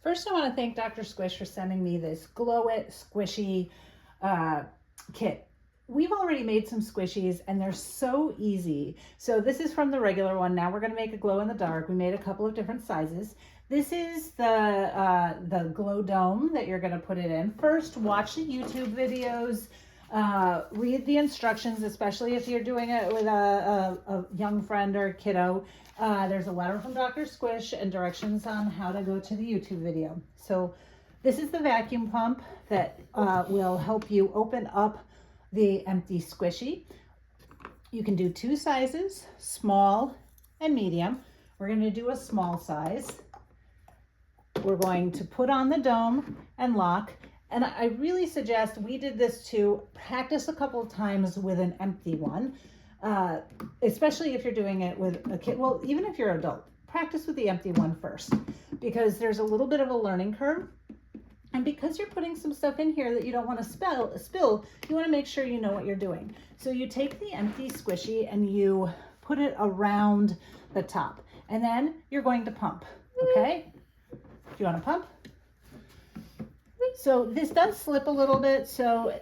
First, I want to thank Dr. Squish for sending me this Glow It Squishy kit. We've already made some squishies and they're so easy. So this is from the regular one. Now we're going to make a glow in the dark. We made a couple of different sizes. This is the glow dome that you're going to put it in. First, watch the YouTube videos. Read the instructions, especially if you're doing it with a young friend or kiddo. There's a letter from Dr. Squish and directions on how to go to the YouTube video. So this is the vacuum pump that will help you open up the empty squishy. You can do two sizes, small and medium. We're going to do a small size. We're going to put on the dome and lock. And I really suggest, we did this too, practice a couple of times with an empty one, especially if you're doing it with a kid. Well, even if you're an adult, practice with the empty one first, because there's a little bit of a learning curve. And because you're putting some stuff in here that you don't want to spill, you want to make sure you know what you're doing. So you take the empty squishy and you put it around the top, and then you're going to pump, okay? Do you want to pump? So this does slip a little bit, so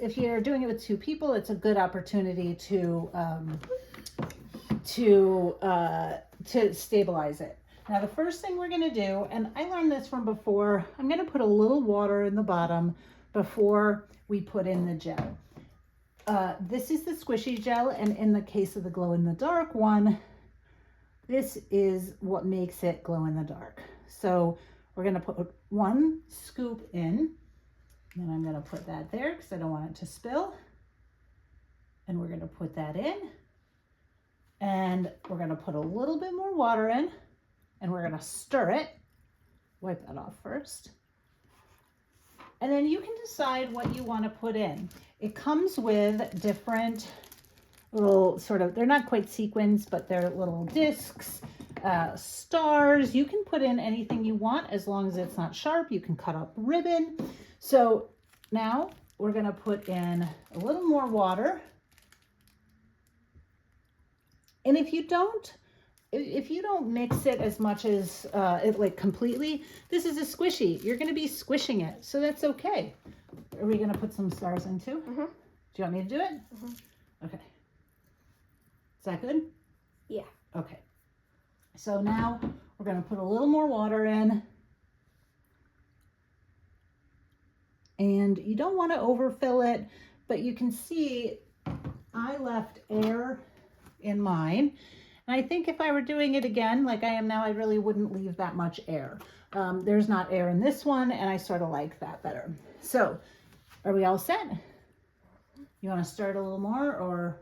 if you're doing it with two people, it's a good opportunity to stabilize it. Now the first thing we're going to do, and I learned this from before, I'm going to put a little water in the bottom before we put in the gel. This is the squishy gel, and in the case of the glow in the dark one, this is what makes it glow in the dark. So we're going to put 1 scoop in, and I'm going to put that there because I don't want it to spill. And we're going to put that in, and we're going to put a little bit more water in, and we're going to stir it. Wipe that off first. And then you can decide what you want to put in. It comes with different little they're not quite sequins, but they're little discs, stars. You can put in anything you want as long as it's not sharp. You can cut up ribbon. So now we're going to put in a little more water. And if you don't mix it as much as completely, this is a squishy. You're going to be squishing it, so that's okay. Are we going to put some stars in too? Mm-hmm. Do you want me to do it? Mm-hmm. Okay. Is that good? Yeah. Okay. So now we're going to put a little more water in. And you don't want to overfill it, but you can see I left air in mine. And I think if I were doing it again, like I am now, I really wouldn't leave that much air. There's not air in this one, and I sort of like that better. So, are we all set? You want to stir it a little more, or?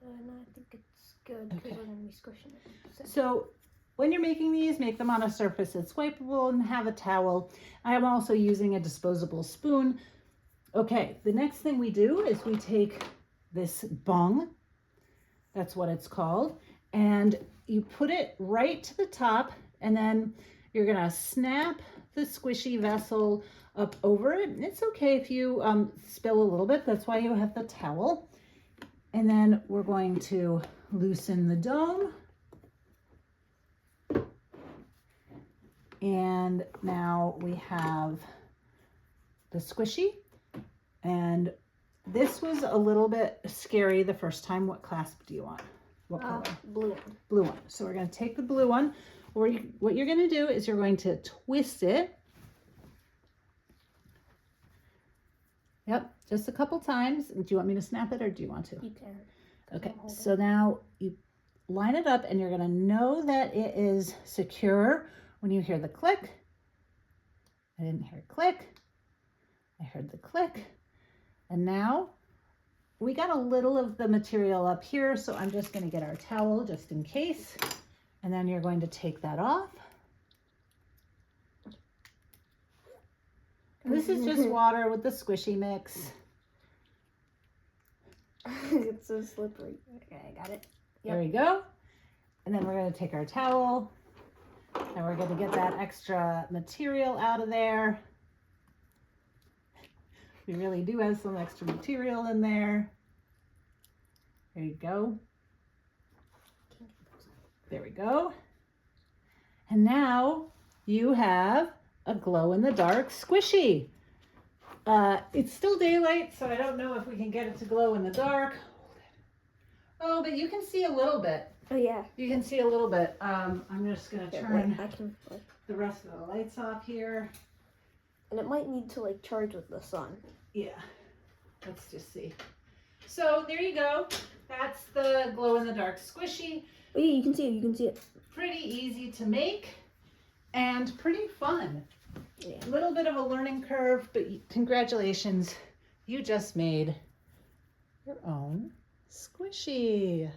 No, I think it's good because we're going to be squishing it. So, when you're making these, make them on a surface that's wipeable and have a towel. I am also using a disposable spoon. Okay, the next thing we do is we take this bung. That's what it's called. And you put it right to the top, and then you're going to snap the squishy vessel up over it. It's okay if you spill a little bit. That's why you have the towel. And then we're going to loosen the dome. And now we have the squishy. And this was a little bit scary the first time. What clasp do you want? What color? Blue one. Blue one. So we're going to take the blue one. What you're going to do is you're going to twist it. Yep, just a couple times. Do you want me to snap it, or do you want to? You can. Okay, so now you line it up, and you're going to know that it is secure when you hear the click. I didn't hear a click. I heard the click. And now we got a little of the material up here, so I'm just going to get our towel just in case. And then you're going to take that off. This is just water with the squishy mix. It's so slippery. Okay, I got it. Yep. There we go. And then we're going to take our towel, and we're going to get that extra material out of there. We really do have some extra material in there. There you go. There we go. And now you have a glow-in-the-dark squishy. It's still daylight, so I don't know if we can get it to glow in the dark. Oh, but you can see a little bit. Oh yeah. You can see a little bit. I'm just gonna turn I can. the rest of the lights off here. And it might need to like charge with the sun. Yeah, let's just see. So there you go. That's the glow-in-the-dark squishy. Oh yeah, you can see it. You can see it. Pretty easy to make and pretty fun. Yeah. A little bit of a learning curve, but congratulations. You just made your own squishy.